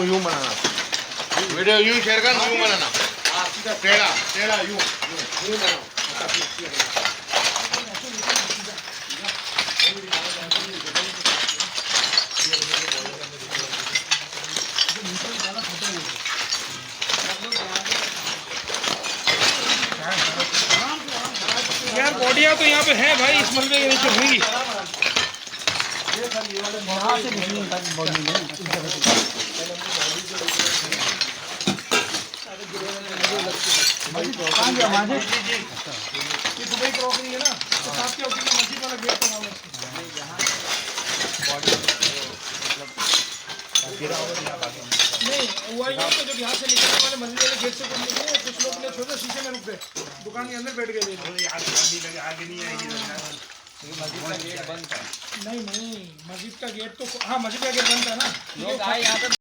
यूं बनाना, वीडियो यूं शेयर कर, यूं बनाना, टेढ़ा टेढ़ा यूं यूं बनाओ। यार बॉडियाँ तो यहाँ पे है भाई, इस मलबे के नीचे होंगी। ये दुबई क्रॉकरी है ना, तो आपके ऑफिस में मस्जिद वाला गेट तो नहीं हुआ ये तो जब यहाँ से निकलने वाले मस्जिद वाले गेट से निकले, कुछ लोग ने छोटे शीशे में रुक गए, दुकान के अंदर बैठ गए। आगे नहीं आएगी मस्जिद का गेट बंद था। नहीं मस्जिद का गेट तो हाँ, मस्जिद का गेट बंद था ना। लोग आए यहाँ पे